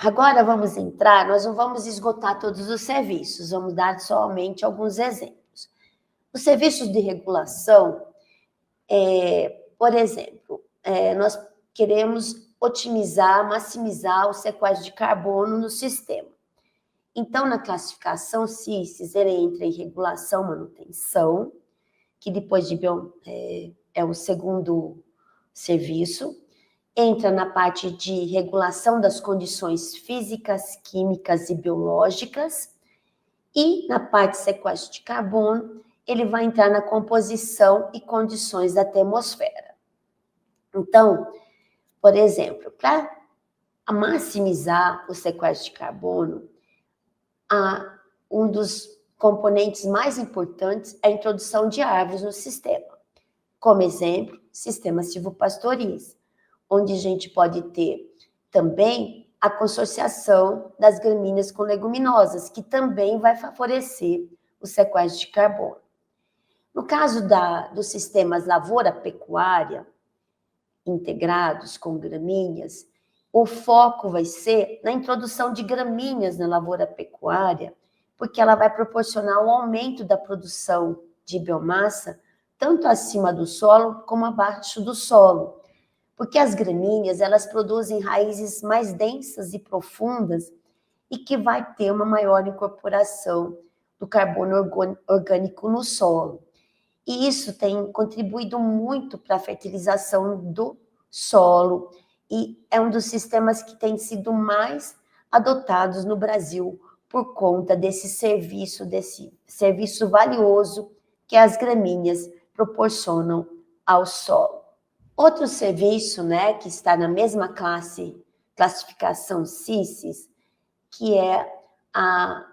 Agora vamos entrar, nós não vamos esgotar todos os serviços, vamos dar somente alguns exemplos. Os serviços de regulação, por exemplo, nós queremos otimizar, maximizar o sequestro de carbono no sistema. Então, na classificação CISES, ele entra em regulação, manutenção, que depois de é o segundo serviço, entra na parte de regulação das condições físicas, químicas e biológicas, e na parte de sequestro de carbono, ele vai entrar na composição e condições da atmosfera. Então, por exemplo, para maximizar o sequestro de carbono, um dos componentes mais importantes é a introdução de árvores no sistema. Como exemplo, sistema silvopastoriz, onde a gente pode ter também a consorciação das gramíneas com leguminosas, que também vai favorecer o sequestro de carbono. No caso dos sistemas lavoura-pecuária integrados com gramíneas, o foco vai ser na introdução de gramíneas na lavoura-pecuária, porque ela vai proporcionar um aumento da produção de biomassa, tanto acima do solo como abaixo do solo. Porque as gramíneas, elas produzem raízes mais densas e profundas e que vai ter uma maior incorporação do carbono orgânico no solo. E isso tem contribuído muito para a fertilização do solo e é um dos sistemas que tem sido mais adotados no Brasil por conta desse serviço valioso que as gramíneas proporcionam ao solo. Outro serviço, né, que está na mesma classificação CISES, que a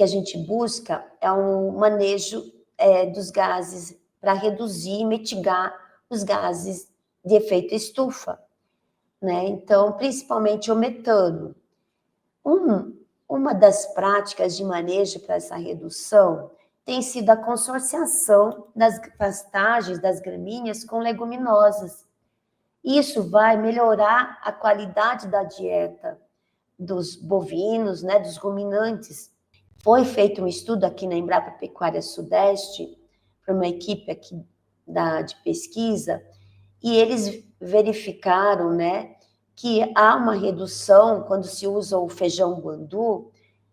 gente busca, é um manejo dos gases para reduzir e mitigar os gases de efeito estufa, né? Então, principalmente o metano. Uma das práticas de manejo para essa redução tem sido a consorciação das pastagens das gramíneas com leguminosas. Isso vai melhorar a qualidade da dieta dos bovinos, né, dos ruminantes. Foi feito um estudo aqui na Embrapa Pecuária Sudeste, por uma equipe aqui de pesquisa, e eles verificaram, né, que há uma redução, quando se usa o feijão guandu,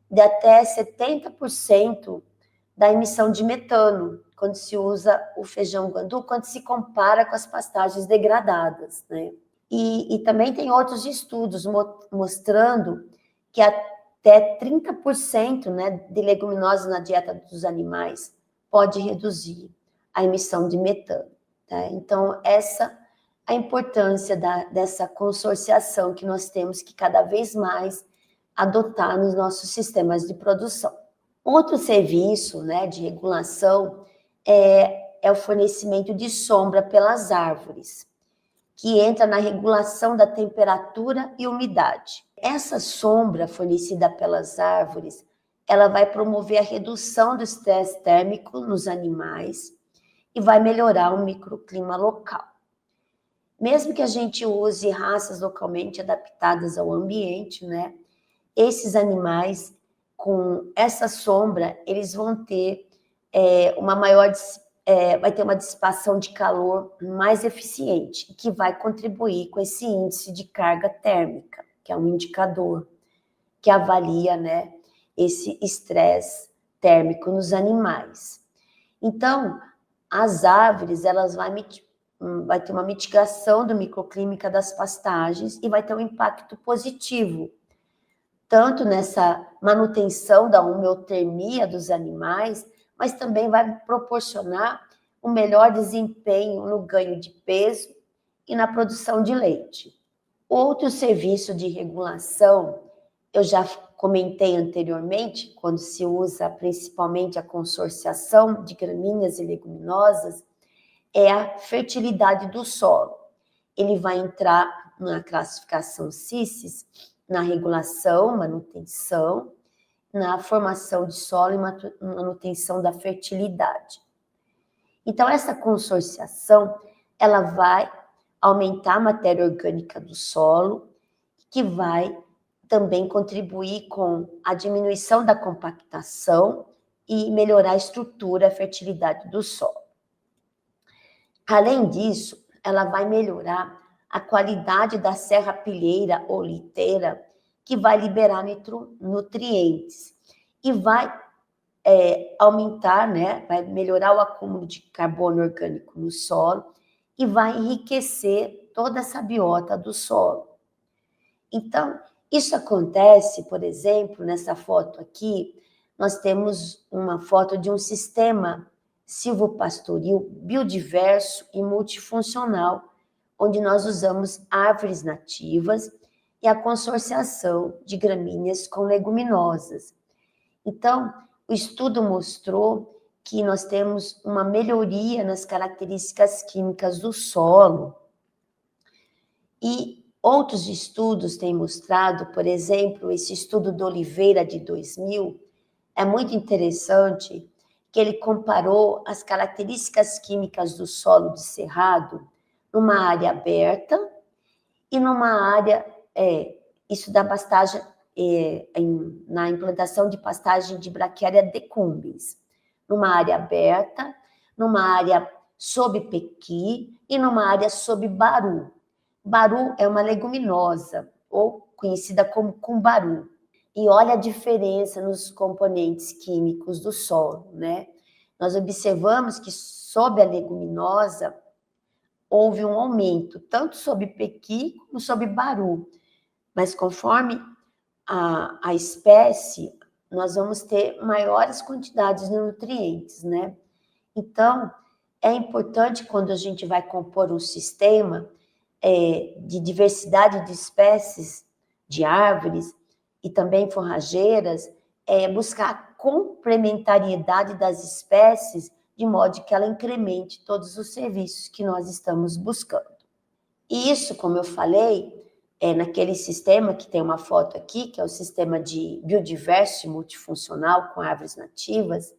de até 70% da emissão de metano, quando se usa o feijão guandu, quando se compara com as pastagens degradadas, né? E também tem outros estudos mostrando que até 30%, né, de leguminosas na dieta dos animais pode reduzir a emissão de metano, tá? Então, essa a importância dessa consorciação que nós temos que cada vez mais adotar nos nossos sistemas de produção. Outro serviço, né, de regulação é o fornecimento de sombra pelas árvores, que entra na regulação da temperatura e umidade. Essa sombra fornecida pelas árvores, ela vai promover a redução do estresse térmico nos animais e vai melhorar o microclima local. Mesmo que a gente use raças localmente adaptadas ao ambiente, né, esses animais, com essa sombra, eles vão ter vai ter uma dissipação de calor mais eficiente, que vai contribuir com esse índice de carga térmica, que é um indicador que avalia, né, esse estresse térmico nos animais. Então, as árvores, elas vai ter uma mitigação do microclímica das pastagens e vai ter um impacto positivo, tanto nessa manutenção da homeotermia dos animais, mas também vai proporcionar um melhor desempenho no ganho de peso e na produção de leite. Outro serviço de regulação, eu já comentei anteriormente, quando se usa principalmente a consorciação de gramíneas e leguminosas, é a fertilidade do solo. Ele vai entrar na classificação CISES, na regulação, manutenção, na formação de solo e manutenção da fertilidade. Então, essa consorciação, ela vai aumentar a matéria orgânica do solo, que vai também contribuir com a diminuição da compactação e melhorar a estrutura, a fertilidade do solo. Além disso, ela vai melhorar a qualidade da serrapilheira ou liteira, que vai liberar nutrientes e vai aumentar, né, vai melhorar o acúmulo de carbono orgânico no solo e vai enriquecer toda essa biota do solo. Então, isso acontece, por exemplo, nessa foto aqui, nós temos uma foto de um sistema silvopastoril biodiverso e multifuncional, onde nós usamos árvores nativas e a consorciação de gramíneas com leguminosas. Então, o estudo mostrou que nós temos uma melhoria nas características químicas do solo. E outros estudos têm mostrado, por exemplo, esse estudo do Oliveira de 2000, é muito interessante, que ele comparou as características químicas do solo de cerrado numa área aberta e numa área, isso da pastagem, na implantação de pastagem de Brachiaria decumbens, numa área aberta, numa área sob pequi e numa área sob baru. Baru é uma leguminosa, ou conhecida como cumbaru. E olha a diferença nos componentes químicos do solo, né? Nós observamos que sob a leguminosa houve um aumento, tanto sob pequi como sob baru. Mas conforme a espécie, nós vamos ter maiores quantidades de nutrientes, né? Então, é importante quando a gente vai compor um sistema de diversidade de espécies de árvores e também forrageiras, buscar a complementariedade das espécies de modo que ela incremente todos os serviços que nós estamos buscando. E isso, como eu falei, naquele sistema que tem uma foto aqui, que é o sistema de biodiverso e multifuncional com árvores nativas,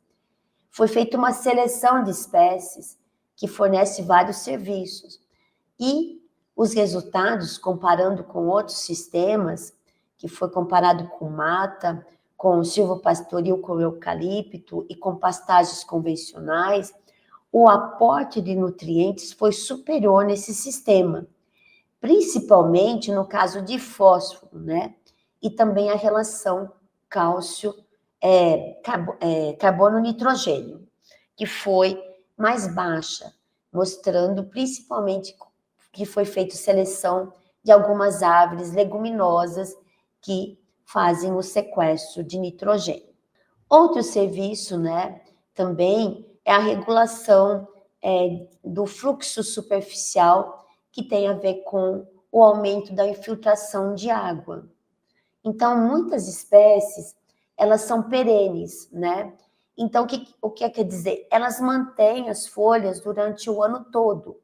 foi feita uma seleção de espécies que fornece vários serviços. E os resultados, comparando com outros sistemas, que foi comparado com mata, com silvopastoril com eucalipto e com pastagens convencionais, o aporte de nutrientes foi superior nesse sistema, principalmente no caso de fósforo, né? E também a relação cálcio, carbono-nitrogênio, que foi mais baixa, mostrando principalmente que foi feita seleção de algumas árvores leguminosas que fazem o sequestro de nitrogênio. Outro serviço, né, também é a regulação do fluxo superficial, que tem a ver com o aumento da infiltração de água. Então, muitas espécies, elas são perenes, né? Então, o que quer dizer? Elas mantêm as folhas durante o ano todo.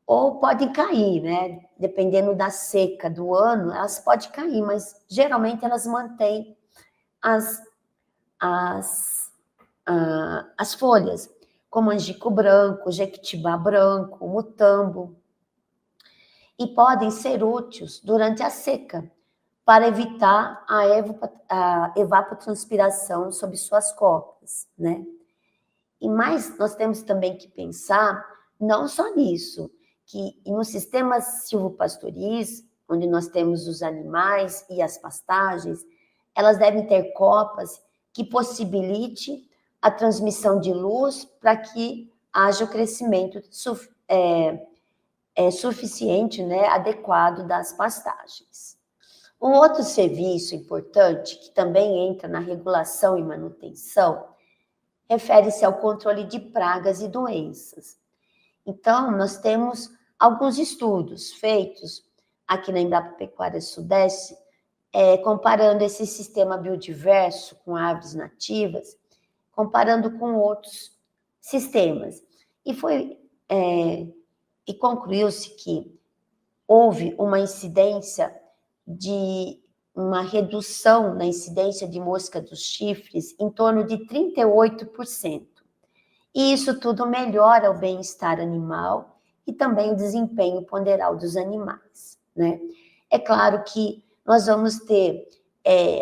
Ou podem cair, né? Dependendo da seca do ano, elas podem cair, mas geralmente elas mantêm as folhas, como angico branco, jequitibá branco, mutambo, e podem ser úteis durante a seca, para evitar a evapotranspiração sob suas copas, né? E mais, nós temos também que pensar, não só nisso, que nos sistemas silvopastoris, onde nós temos os animais e as pastagens, elas devem ter copas que possibilite a transmissão de luz para que haja o crescimento suficiente, né, adequado das pastagens. Um outro serviço importante, que também entra na regulação e manutenção, refere-se ao controle de pragas e doenças. Então, nós temos alguns estudos feitos aqui na Embrapa Pecuária Sudeste, comparando esse sistema biodiverso com árvores nativas, comparando com outros sistemas. E concluiu-se que houve uma redução na incidência de mosca dos chifres em torno de 38%. E isso tudo melhora o bem-estar animal e também o desempenho ponderal dos animais, né? É claro que nós vamos ter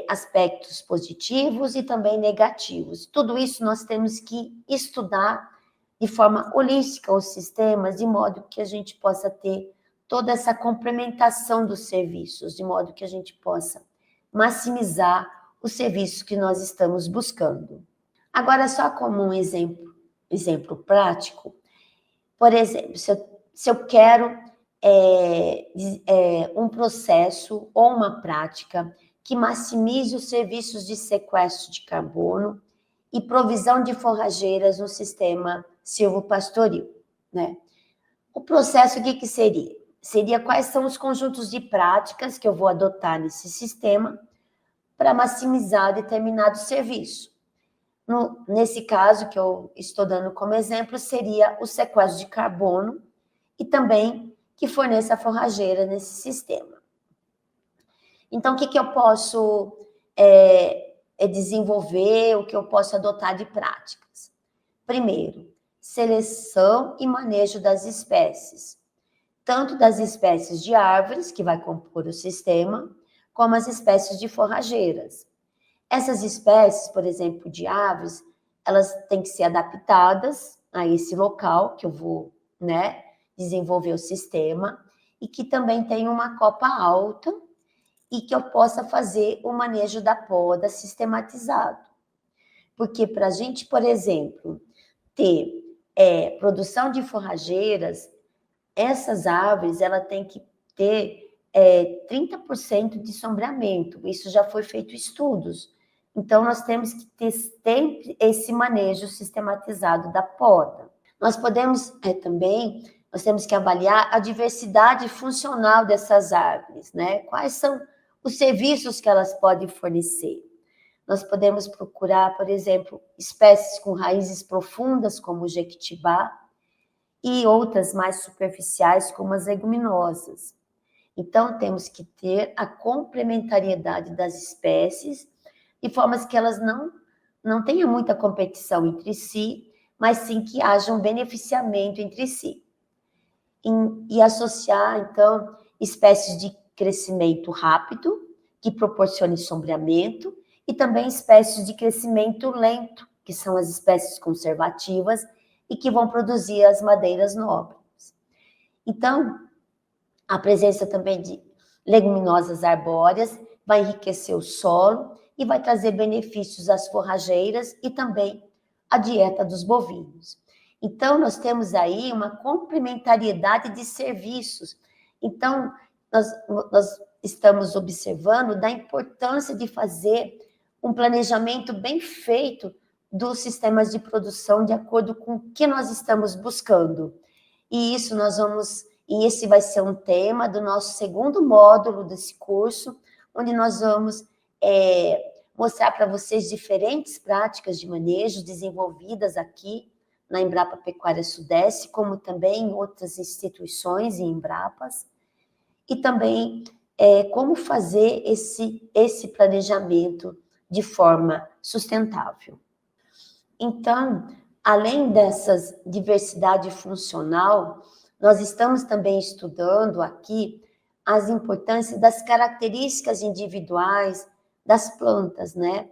aspectos positivos e também negativos. Tudo isso nós temos que estudar de forma holística os sistemas, de modo que a gente possa ter toda essa complementação dos serviços, de modo que a gente possa maximizar os serviços que nós estamos buscando. Agora, só como um exemplo prático, por exemplo, se eu quero um processo ou uma prática que maximize os serviços de sequestro de carbono e provisão de forrageiras no sistema silvopastoril, né? O processo, o que seria? Seria quais são os conjuntos de práticas que eu vou adotar nesse sistema para maximizar determinado serviço. Nesse caso, que eu estou dando como exemplo, seria o sequestro de carbono e também que forneça forrageira nesse sistema. Então, o que eu posso desenvolver, o que eu posso adotar de práticas? Primeiro, seleção e manejo das espécies, tanto das espécies de árvores, que vai compor o sistema, como as espécies de forrageiras. Essas espécies, por exemplo, de aves, elas têm que ser adaptadas a esse local que eu vou, desenvolver o sistema, e que também tem uma copa alta e que eu possa fazer o manejo da poda sistematizado. Porque para a gente, por exemplo, ter produção de forrageiras, essas árvores, ela tem que ter 30% de sombreamento. Isso já foi feito estudos. Então, nós temos que ter sempre esse manejo sistematizado da poda. Nós podemos nós temos que avaliar a diversidade funcional dessas árvores, né? Quais são os serviços que elas podem fornecer. Nós podemos procurar, por exemplo, espécies com raízes profundas, como o jequitibá, e outras mais superficiais, como as leguminosas. Então, temos que ter a complementariedade das espécies, de formas que elas não tenham muita competição entre si, mas sim que haja um beneficiamento entre si. E associar, então, espécies de crescimento rápido, que proporcionem sombreamento, e também espécies de crescimento lento, que são as espécies conservativas, e que vão produzir as madeiras nobres. Então, a presença também de leguminosas arbóreas vai enriquecer o solo e vai trazer benefícios às forrageiras e também à dieta dos bovinos. Então, nós temos aí uma complementariedade de serviços. Então, nós estamos observando da importância de fazer um planejamento bem feito dos sistemas de produção de acordo com o que nós estamos buscando. E esse vai ser um tema do nosso segundo módulo desse curso, onde nós vamos mostrar para vocês diferentes práticas de manejo desenvolvidas aqui na Embrapa Pecuária Sudeste, como também em outras instituições e Embrapas, e também como fazer esse planejamento de forma sustentável. Então, além dessas diversidade funcional, nós estamos também estudando aqui as importâncias das características individuais das plantas, né?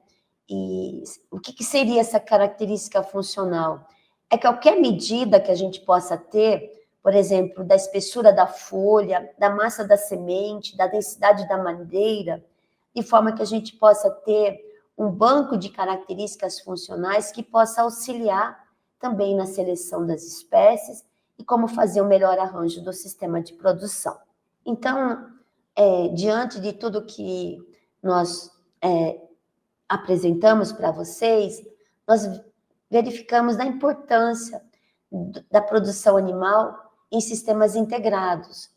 E o que seria essa característica funcional? É qualquer medida que a gente possa ter, por exemplo, da espessura da folha, da massa da semente, da densidade da madeira, de forma que a gente possa ter um banco de características funcionais que possa auxiliar também na seleção das espécies e como fazer o melhor arranjo do sistema de produção. Então, diante de tudo que nós apresentamos para vocês, nós verificamos a importância da produção animal em sistemas integrados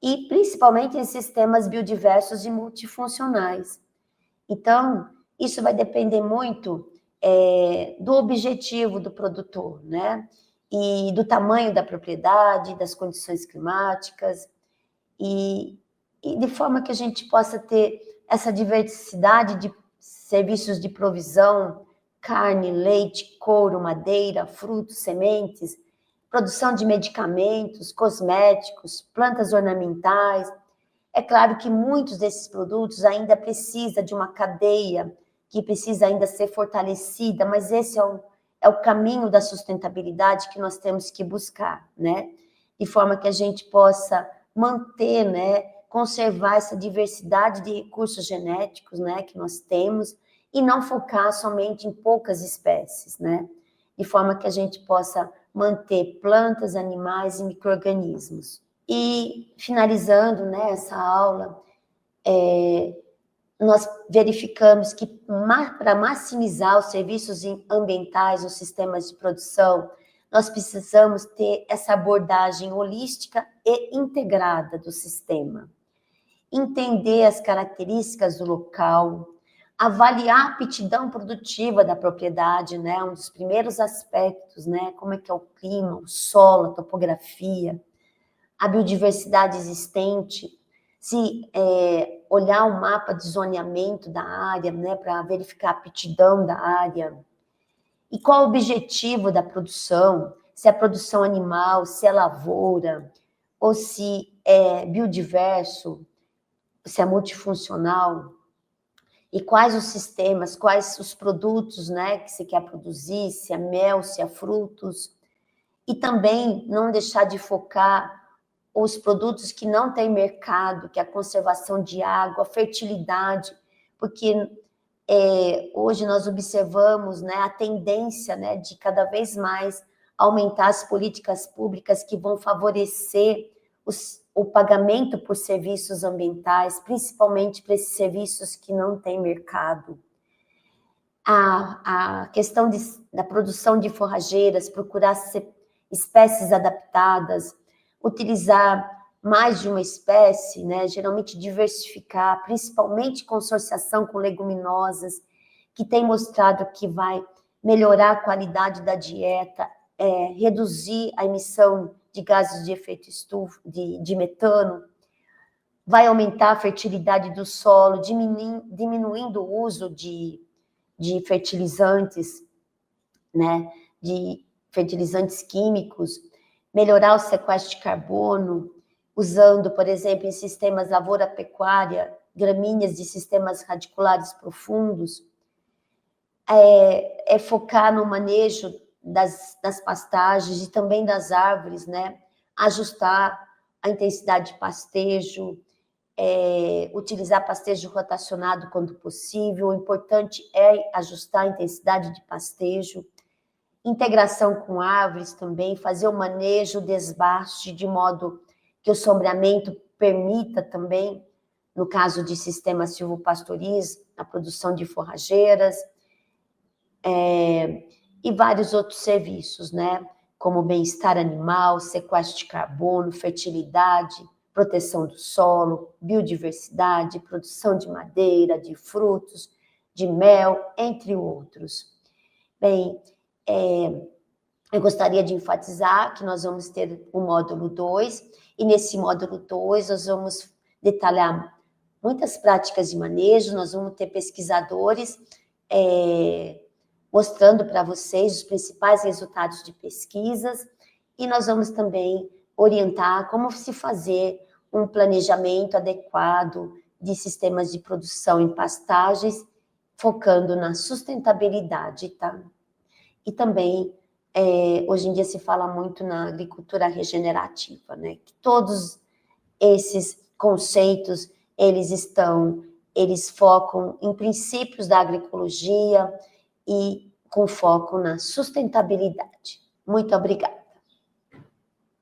e principalmente em sistemas biodiversos e multifuncionais. Então, isso vai depender muito do objetivo do produtor, né? E do tamanho da propriedade, das condições climáticas, e de forma que a gente possa ter essa diversidade de serviços de provisão, carne, leite, couro, madeira, frutos, sementes, produção de medicamentos, cosméticos, plantas ornamentais, É claro que muitos desses produtos ainda precisam de uma cadeia que precisa ainda ser fortalecida, mas esse é o caminho da sustentabilidade que nós temos que buscar, né? De forma que a gente possa manter, né, conservar essa diversidade de recursos genéticos, né, que nós temos, e não focar somente em poucas espécies, né? De forma que a gente possa manter plantas, animais e micro-organismos. E, finalizando, né, essa aula, nós verificamos que para maximizar os serviços ambientais nos sistemas de produção, nós precisamos ter essa abordagem holística e integrada do sistema. Entender as características do local, avaliar a aptidão produtiva da propriedade, né, um dos primeiros aspectos, né, como é que é o clima, o solo, a topografia, a biodiversidade existente, se olhar o mapa de zoneamento da área, né, para verificar a aptidão da área, e qual o objetivo da produção, se é produção animal, se é lavoura, ou se é biodiverso, se é multifuncional, e quais os sistemas, quais os produtos, né, que você quer produzir, se é mel, se é frutos, e também não deixar de focar os produtos que não têm mercado, que é a conservação de água, a fertilidade, porque hoje nós observamos, né, a tendência, né, de cada vez mais aumentar as políticas públicas que vão favorecer o pagamento por serviços ambientais, principalmente para esses serviços que não têm mercado. A questão da produção de forrageiras, procurar espécies adaptadas, utilizar mais de uma espécie, né? Geralmente diversificar, principalmente consorciação com leguminosas, que tem mostrado que vai melhorar a qualidade da dieta, reduzir a emissão de gases de efeito estufa, de metano, vai aumentar a fertilidade do solo, diminuindo o uso de fertilizantes, né? De fertilizantes químicos, melhorar o sequestro de carbono, usando, por exemplo, em sistemas lavoura-pecuária, gramíneas de sistemas radiculares profundos, focar no manejo das pastagens e também das árvores, né? Ajustar a intensidade de pastejo, utilizar pastejo rotacionado quando possível. O importante é ajustar a intensidade de pastejo, integração com árvores também, fazer o manejo, o desbaste, de modo que o sombreamento permita também, no caso de sistemas silvopastoris, a produção de forrageiras, e vários outros serviços, né? Como bem-estar animal, sequestro de carbono, fertilidade, proteção do solo, biodiversidade, produção de madeira, de frutos, de mel, entre outros. Bem, eu gostaria de enfatizar que nós vamos ter o módulo 2, e nesse módulo 2 nós vamos detalhar muitas práticas de manejo, nós vamos ter pesquisadores mostrando para vocês os principais resultados de pesquisas, e nós vamos também orientar como se fazer um planejamento adequado de sistemas de produção em pastagens, focando na sustentabilidade, tá? E também, hoje em dia se fala muito na agricultura regenerativa, né? Que todos esses conceitos, eles focam em princípios da agroecologia e com foco na sustentabilidade. Muito obrigada.